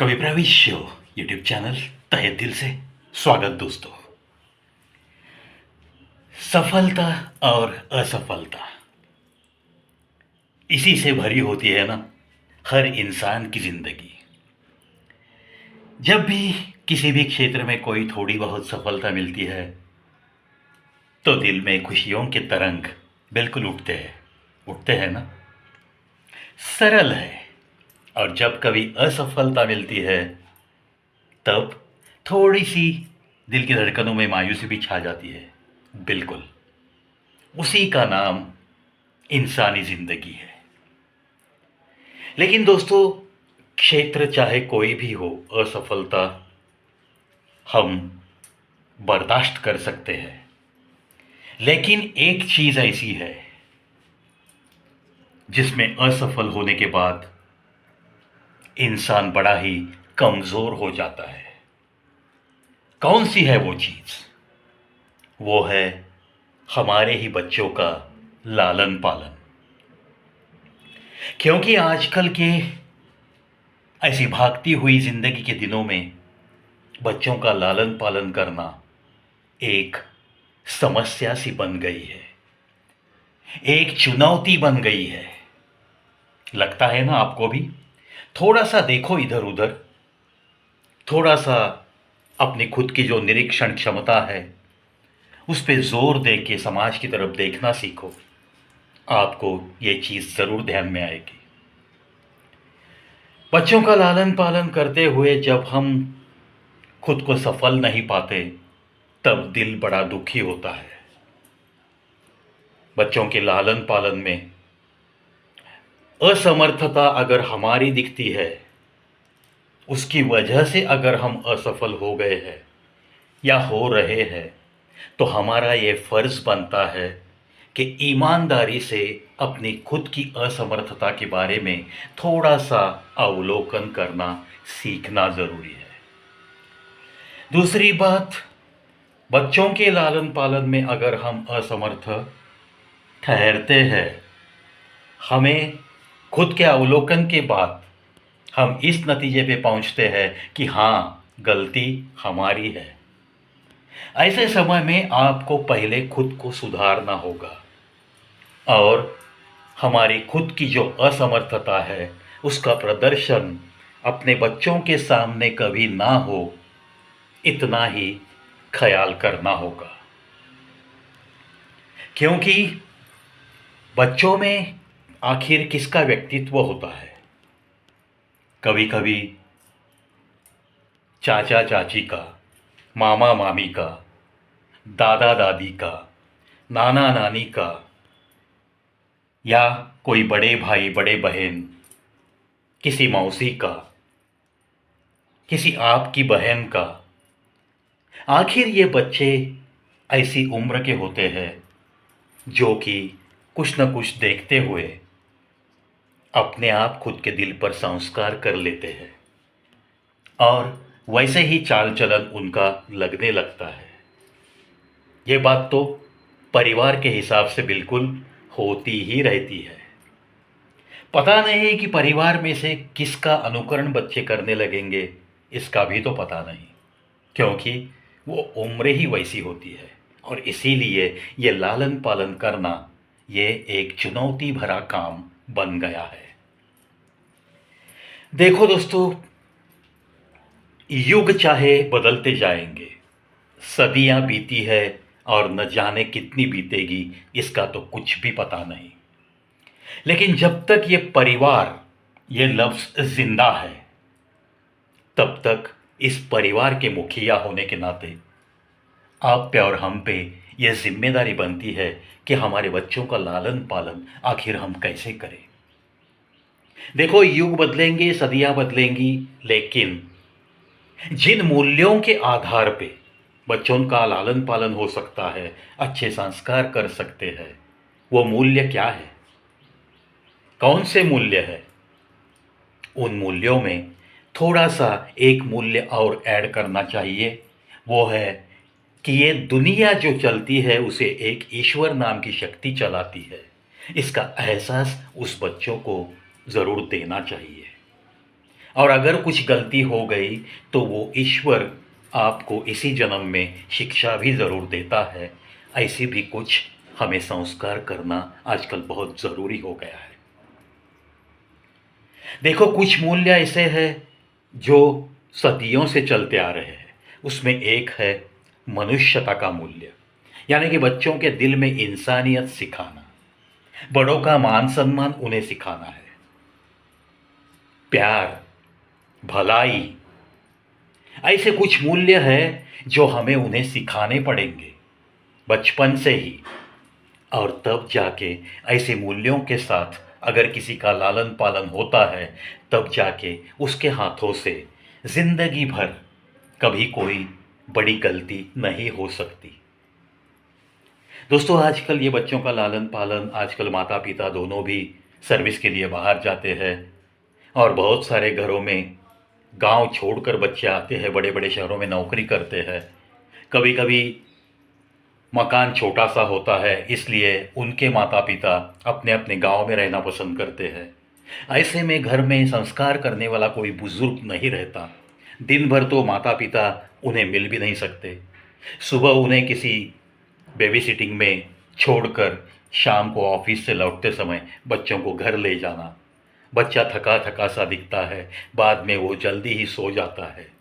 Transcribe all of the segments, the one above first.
कवि प्रवेश show YouTube channel तहे दिल से स्वागत दोस्तों। सफलता और असफलता इसी से भरी होती है ना हर इंसान की जिंदगी। जब भी किसी भी क्षेत्र में कोई थोड़ी बहुत सफलता मिलती है तो दिल में खुशियों के तरंग बिल्कुल उठते हैं ना। सरल है। और जब कभी असफलता मिलती है तब थोड़ी सी दिल की धड़कनों में मायूसी भी छा जाती है। बिल्कुल उसी का नाम इंसानी जिंदगी है। लेकिन दोस्तों, क्षेत्र चाहे कोई भी हो, असफलता हम बर्दाश्त कर सकते हैं। लेकिन एक चीज ऐसी है जिसमें असफल होने के बाद इंसान बड़ा ही कमजोर हो जाता है। कौन सी है वो चीज? वो है हमारे ही बच्चों का लालन पालन। क्योंकि आजकल के ऐसी भागती हुई जिंदगी के दिनों में बच्चों का लालन पालन करना एक समस्या सी बन गई है, एक चुनौती बन गई है। लगता है ना आपको भी? थोड़ा सा देखो इधर उधर, थोड़ा सा अपनी खुद की जो निरीक्षण क्षमता है उस पे जोर दे के समाज की तरफ देखना सीखो। आपको ये चीज जरूर ध्यान में आएगी। बच्चों का लालन पालन करते हुए जब हम खुद को सफल नहीं पाते तब दिल बड़ा दुखी होता है। बच्चों के लालन पालन में असमर्थता अगर हमारी दिखती है, उसकी वजह से अगर हम असफल हो गए हैं या हो रहे हैं, तो हमारा ये फर्ज बनता है कि ईमानदारी से अपनी खुद की असमर्थता के बारे में थोड़ा सा अवलोकन करना सीखना जरूरी है। दूसरी बात, बच्चों के लालन पालन में अगर हम असमर्थ ठहरते हैं, हमें खुद के अवलोकन के बाद हम इस नतीजे पे पहुंचते हैं कि हाँ, गलती हमारी है। ऐसे समय में आपको पहले खुद को सुधारना होगा और हमारी खुद की जो असमर्थता है उसका प्रदर्शन अपने बच्चों के सामने कभी ना हो, इतना ही ख्याल करना होगा। क्योंकि बच्चों में आखिर किसका व्यक्तित्व होता है? कभी कभी चाचा चाची का, मामा मामी का, दादा दादी का, नाना नानी का, या कोई बड़े भाई बड़े बहन, किसी मौसी का, किसी आपकी बहन का। आखिर ये बच्चे ऐसी उम्र के होते हैं जो कि कुछ न कुछ देखते हुए अपने आप खुद के दिल पर संस्कार कर लेते हैं और वैसे ही चाल चलन उनका लगने लगता है। ये बात तो परिवार के हिसाब से बिल्कुल होती ही रहती है। पता नहीं कि परिवार में से किसका अनुकरण बच्चे करने लगेंगे, इसका भी तो पता नहीं, क्योंकि वो उम्र ही वैसी होती है। और इसीलिए ये लालन पालन करना ये एक चुनौती भरा काम बन गया है। देखो दोस्तों, युग चाहे बदलते जाएंगे, सदियां बीती है और न जाने कितनी बीतेगी, इसका तो कुछ भी पता नहीं। लेकिन जब तक ये परिवार, ये लफ्ज जिंदा है, तब तक इस परिवार के मुखिया होने के नाते आप पे और हम पे यह जिम्मेदारी बनती है कि हमारे बच्चों का लालन पालन आखिर हम कैसे करें। देखो, युग बदलेंगे, सदियां बदलेंगी, लेकिन जिन मूल्यों के आधार पे बच्चों का लालन पालन हो सकता है, अच्छे संस्कार कर सकते हैं, वो मूल्य क्या है? कौन से मूल्य है? उन मूल्यों में थोड़ा सा एक मूल्य और ऐड करना चाहिए। वो है कि ये दुनिया जो चलती है उसे एक ईश्वर नाम की शक्ति चलाती है। इसका एहसास उस बच्चों को ज़रूर देना चाहिए। और अगर कुछ गलती हो गई तो वो ईश्वर आपको इसी जन्म में शिक्षा भी ज़रूर देता है। ऐसी भी कुछ हमें संस्कार करना आजकल बहुत ज़रूरी हो गया है। देखो, कुछ मूल्य ऐसे हैं जो सदियों से चलते आ रहे हैं। उसमें एक है मनुष्यता का मूल्य, यानी कि बच्चों के दिल में इंसानियत सिखाना, बड़ों का मान सम्मान उन्हें सिखाना है, प्यार, भलाई, ऐसे कुछ मूल्य हैं जो हमें उन्हें सिखाने पड़ेंगे बचपन से ही। और तब जाके ऐसे मूल्यों के साथ अगर किसी का लालन पालन होता है, तब जाके उसके हाथों से जिंदगी भर कभी कोई बड़ी गलती नहीं हो सकती। दोस्तों, आजकल ये बच्चों का लालन पालन, आजकल माता पिता दोनों भी सर्विस के लिए बाहर जाते हैं और बहुत सारे घरों में गांव छोड़कर बच्चे आते हैं, बड़े बड़े शहरों में नौकरी करते हैं। कभी कभी मकान छोटा सा होता है, इसलिए उनके माता पिता अपने अपने गांव में रहना पसंद करते हैं। ऐसे में घर में संस्कार करने वाला कोई बुजुर्ग नहीं रहता। दिन भर तो माता पिता उन्हें मिल भी नहीं सकते। सुबह उन्हें किसी बेबी सिटिंग में छोड़कर शाम को ऑफिस से लौटते समय बच्चों को घर ले जाना। बच्चा थका थका सा दिखता है, बाद में वो जल्दी ही सो जाता है।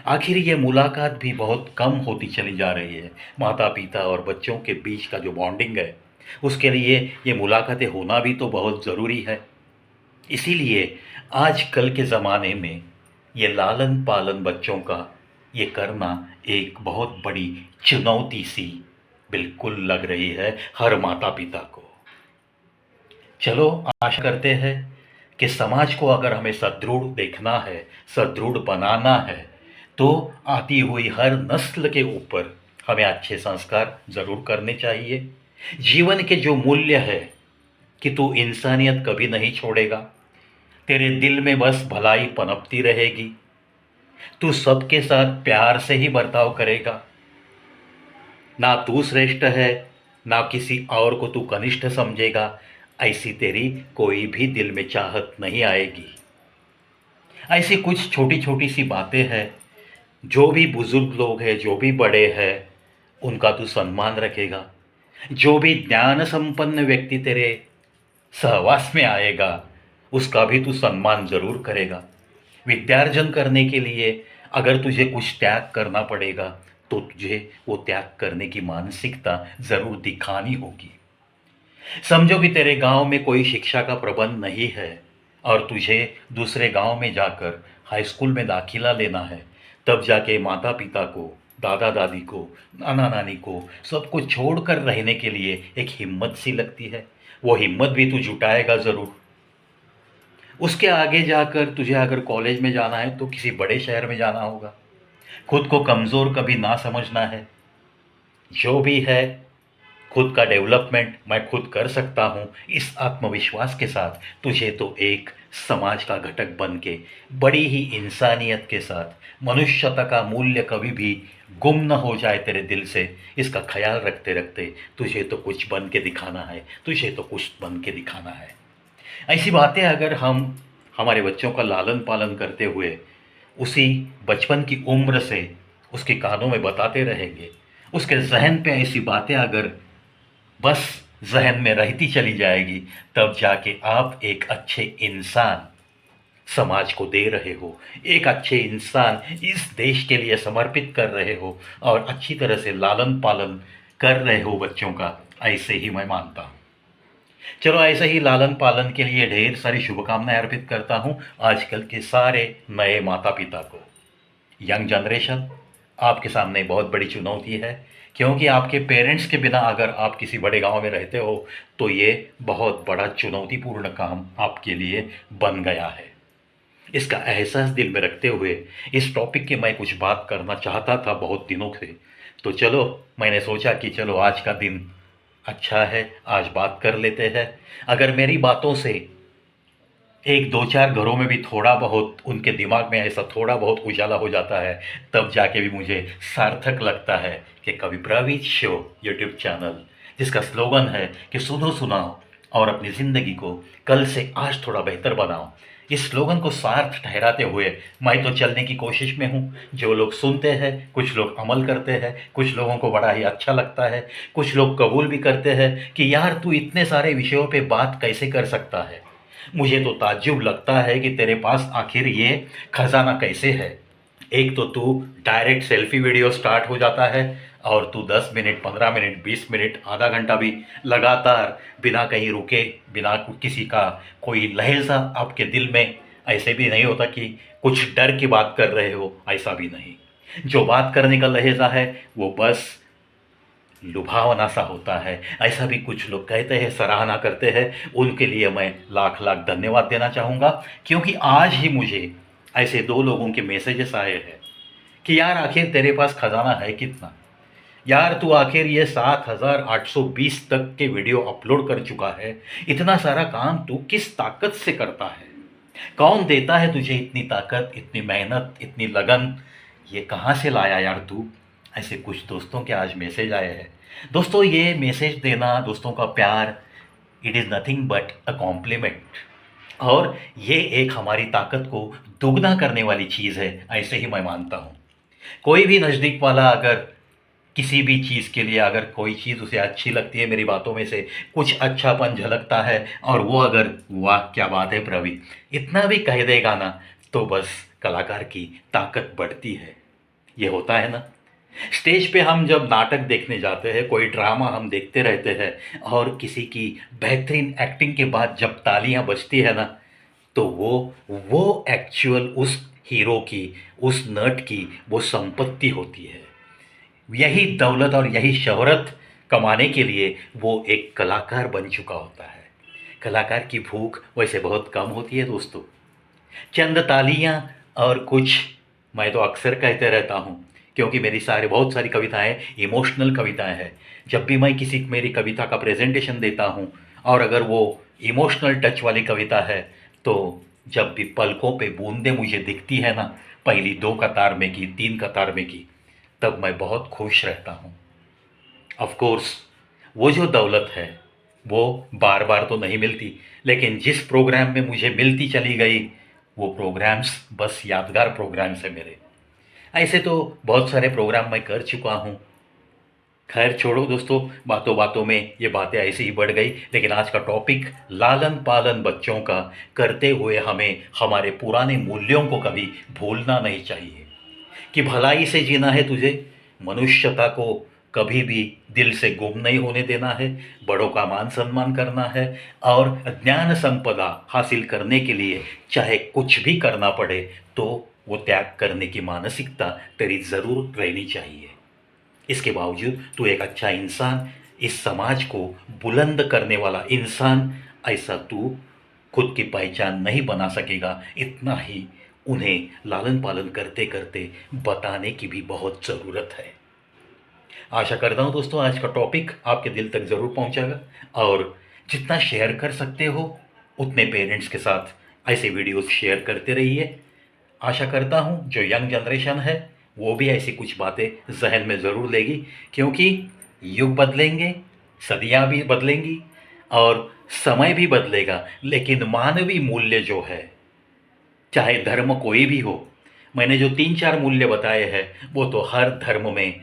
आखिर ये मुलाकात भी बहुत कम होती चली जा रही है। माता पिता और बच्चों के बीच का जो बॉन्डिंग है, उसके लिए ये मुलाकातें होना भी तो बहुत ज़रूरी है। इसीलिए आजकल के ज़माने में ये लालन पालन बच्चों का ये करना एक बहुत बड़ी चुनौती सी बिल्कुल लग रही है हर माता पिता को। चलो, आशा करते हैं कि समाज को अगर हमें सुदृढ़ देखना है, सुदृढ़ बनाना है, तो आती हुई हर नस्ल के ऊपर हमें अच्छे संस्कार ज़रूर करने चाहिए। जीवन के जो मूल्य है कि तू इंसानियत कभी नहीं छोड़ेगा, तेरे दिल में बस भलाई पनपती रहेगी, तू सबके साथ प्यार से ही बर्ताव करेगा, ना तू श्रेष्ठ है ना किसी और को तू कनिष्ठ समझेगा, ऐसी तेरी कोई भी दिल में चाहत नहीं आएगी। ऐसी कुछ छोटी छोटी सी बातें हैं, जो भी बुजुर्ग लोग हैं, जो भी बड़े हैं, उनका तू सम्मान रखेगा। जो भी ज्ञान संपन्न व्यक्ति तेरे सहवास में आएगा, उसका भी तू सम्मान जरूर करेगा। विद्यार्जन करने के लिए अगर तुझे कुछ त्याग करना पड़ेगा, तो तुझे वो त्याग करने की मानसिकता जरूर दिखानी होगी। समझो कि तेरे गांव में कोई शिक्षा का प्रबंध नहीं है और तुझे दूसरे गांव में जाकर हाई स्कूल में दाखिला लेना है, तब जाके माता पिता को, दादा दादी को, नाना नानी को सबको छोड़कर रहने के लिए एक हिम्मत सी लगती है। वो हिम्मत भी तू जुटाएगा ज़रूर। उसके आगे जाकर तुझे अगर कॉलेज में जाना है तो किसी बड़े शहर में जाना होगा। खुद को कमज़ोर कभी ना समझना है। जो भी है, खुद का डेवलपमेंट मैं खुद कर सकता हूँ, इस आत्मविश्वास के साथ तुझे तो एक समाज का घटक बन के बड़ी ही इंसानियत के साथ मनुष्यता का मूल्य कभी भी गुम न हो जाए तेरे दिल से, इसका ख्याल रखते रखते तुझे तो कुछ बन के दिखाना है, तुझे तो कुछ बन के दिखाना है। ऐसी बातें अगर हम हमारे बच्चों का लालन पालन करते हुए उसी बचपन की उम्र से उसके कानों में बताते रहेंगे, उसके जहन पे ऐसी बातें अगर बस जहन में रहती चली जाएगी, तब जाके आप एक अच्छे इंसान समाज को दे रहे हो, एक अच्छे इंसान इस देश के लिए समर्पित कर रहे हो और अच्छी तरह से लालन पालन कर रहे हो बच्चों का, ऐसे ही मैं मानता हूँ। चलो, ऐसे ही लालन पालन के लिए ढेर सारी शुभकामनाएं अर्पित करता हूँ आजकल के सारे नए माता पिता को। यंग जनरेशन, आपके सामने बहुत बड़ी चुनौती है, क्योंकि आपके पेरेंट्स के बिना अगर आप किसी बड़े गांव में रहते हो तो ये बहुत बड़ा चुनौतीपूर्ण काम आपके लिए बन गया है। इसका एहसास दिल में रखते हुए इस टॉपिक की मैं कुछ बात करना चाहता था बहुत दिनों से, तो चलो मैंने सोचा कि चलो आज का दिन अच्छा है, आज बात कर लेते हैं। अगर मेरी बातों से एक दो चार घरों में भी थोड़ा बहुत उनके दिमाग में ऐसा थोड़ा बहुत उजाला हो जाता है, तब जाके भी मुझे सार्थक लगता है कि कवि प्रवीत शो यूट्यूब चैनल, जिसका स्लोगन है कि सुनो सुनाओ और अपनी ज़िंदगी को कल से आज थोड़ा बेहतर बनाओ, इस स्लोगन को सार्थ ठहराते हुए मैं तो चलने की कोशिश में हूँ। जो लोग सुनते हैं, कुछ लोग अमल करते हैं, कुछ लोगों को बड़ा ही अच्छा लगता है, कुछ लोग कबूल भी करते हैं कि यार तू इतने सारे विषयों पे बात कैसे कर सकता है। मुझे तो ताज्जुब लगता है कि तेरे पास आखिर ये खजाना कैसे है। एक तो तू डायरेक्ट सेल्फी वीडियो स्टार्ट हो जाता है और तू 10 मिनट, 15 मिनट, 20 मिनट, आधा घंटा भी लगातार बिना कहीं रुके, बिना किसी का कोई लहजा आपके दिल में ऐसे भी नहीं होता कि कुछ डर की बात कर रहे हो, ऐसा भी नहीं। जो बात करने का लहजा है वो बस लुभावना सा होता है, ऐसा भी कुछ लोग कहते हैं, सराहना करते हैं। उनके लिए मैं लाख लाख धन्यवाद देना चाहूँगा, क्योंकि आज ही मुझे ऐसे 2 लोगों के मैसेजेस आए हैं कि यार आखिर तेरे पास खजाना है कितना। यार तू आखिर ये 7,820 तक के वीडियो अपलोड कर चुका है। इतना सारा काम तू किस ताकत से करता है? कौन देता है तुझे इतनी ताकत, इतनी मेहनत, इतनी लगन? ये कहाँ से लाया यार तू? ऐसे कुछ दोस्तों के आज मैसेज आए हैं। दोस्तों, ये मैसेज देना, दोस्तों का प्यार, it is nothing but a compliment. और ये एक हमारी ताकत को दोगुना करने वाली चीज़ है, ऐसे ही मैं मानता हूँ। कोई भी नज़दीक वाला अगर किसी भी चीज़ के लिए, अगर कोई चीज़ उसे अच्छी लगती है, मेरी बातों में से कुछ अच्छापन झलकता है, और वो अगर वाह क्या बात है प्रवीण, इतना भी कह देगा ना, तो बस कलाकार की ताकत बढ़ती है। ये होता है ना, स्टेज पे हम जब नाटक देखने जाते हैं, कोई ड्रामा हम देखते रहते हैं, और किसी की बेहतरीन एक्टिंग के बाद जब तालियां बजती है ना, तो वो एक्चुअल उस हीरो की, उस नट की वो संपत्ति होती है। यही दौलत और यही शोहरत कमाने के लिए वो एक कलाकार बन चुका होता है। कलाकार की भूख वैसे बहुत कम होती है दोस्तों। चंद तालियां और कुछ, मैं तो अक्सर कहते रहता हूँ, क्योंकि मेरी बहुत सारी कविताएं इमोशनल कविताएं हैं। जब भी मैं किसी मेरी कविता का प्रेजेंटेशन देता हूँ, और अगर वो इमोशनल टच वाली कविता है, तो जब भी पलकों पे बूंदें मुझे दिखती है ना, पहली 2 कतार में की, 3 कतार में की, तब मैं बहुत खुश रहता हूँ। ऑफ कोर्स वो जो दौलत है वो बार बार तो नहीं मिलती, लेकिन जिस प्रोग्राम में मुझे मिलती चली गई, वो प्रोग्राम्स बस यादगार प्रोग्राम्स है मेरे। ऐसे तो बहुत सारे प्रोग्राम मैं कर चुका हूँ। खैर छोड़ो दोस्तों, बातों बातों में ये बातें ऐसे ही बढ़ गई। लेकिन आज का टॉपिक लालन पालन बच्चों का करते हुए हमें हमारे पुराने मूल्यों को कभी भूलना नहीं चाहिए। कि भलाई से जीना है तुझे, मनुष्यता को कभी भी दिल से गुम नहीं होने देना है, बड़ों का मान सम्मान करना है, और ज्ञान संपदा हासिल करने के लिए चाहे कुछ भी करना पड़े, तो वो त्याग करने की मानसिकता तेरी ज़रूर रहनी चाहिए। इसके बावजूद तू एक अच्छा इंसान, इस समाज को बुलंद करने वाला इंसान, ऐसा तू खुद की पहचान नहीं बना सकेगा। इतना ही उन्हें लालन पालन करते करते बताने की भी बहुत ज़रूरत है। आशा करता हूँ दोस्तों आज का टॉपिक आपके दिल तक ज़रूर पहुँचेगा, और जितना शेयर कर सकते हो उतने पेरेंट्स के साथ ऐसे वीडियोस शेयर करते रहिए। आशा करता हूँ जो यंग जनरेशन है वो भी ऐसी कुछ बातें जहन में ज़रूर लेगी, क्योंकि युग बदलेंगे, सदियाँ भी बदलेंगी, और समय भी बदलेगा, लेकिन मानवीय मूल्य जो है, चाहे धर्म कोई भी हो, मैंने जो 3-4 मूल्य बताए हैं वो तो हर धर्म में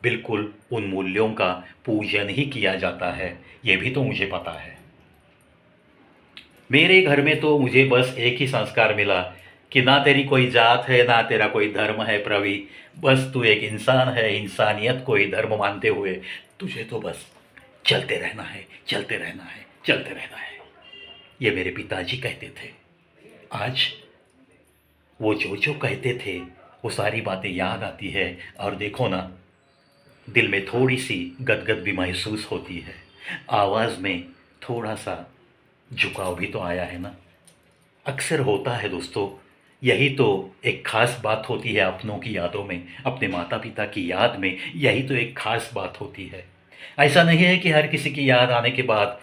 बिल्कुल उन मूल्यों का पूजन ही किया जाता है। ये भी तो मुझे पता है। मेरे घर में तो मुझे बस एक ही संस्कार मिला कि ना तेरी कोई जात है, ना तेरा कोई धर्म है प्रवी, बस तू एक इंसान है। इंसानियत को ही धर्म मानते हुए तुझे तो बस चलते रहना है, चलते रहना है, चलते रहना है। ये मेरे पिताजी कहते थे। आज वो जो जो कहते थे वो सारी बातें याद आती है, और देखो ना, दिल में थोड़ी सी गदगद भी महसूस होती है, आवाज़ में थोड़ा सा झुकाव भी तो आया है ना। अक्सर होता है दोस्तों, यही तो एक ख़ास बात होती है अपनों की यादों में, अपने माता पिता की याद में, यही तो एक ख़ास बात होती है। ऐसा नहीं है कि हर किसी की याद आने के बाद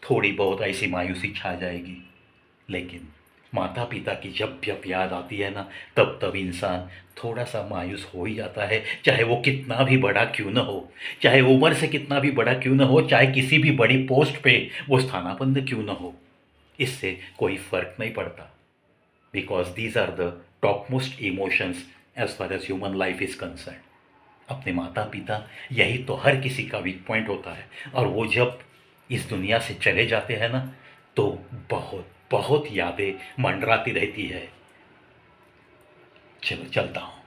थोड़ी बहुत ऐसी मायूसी छा जाएगी, लेकिन माता पिता की जब जब याद आती है ना, तब तब इंसान थोड़ा सा मायूस हो ही जाता है, चाहे वो कितना भी बड़ा क्यों न हो, चाहे उम्र से कितना भी बड़ा क्यों न हो, चाहे किसी भी बड़ी पोस्ट पे वो स्थानापन्न क्यों न हो, इससे कोई फर्क नहीं पड़ता। Because these are the top most emotions as far as human life is concern. अपने माता पिता, यही तो हर किसी का वीक पॉइंट होता है, और वो जब इस दुनिया से चले जाते हैं ना, तो बहुत बहुत यादें मंडराती रहती है। चलो चलता हूँ।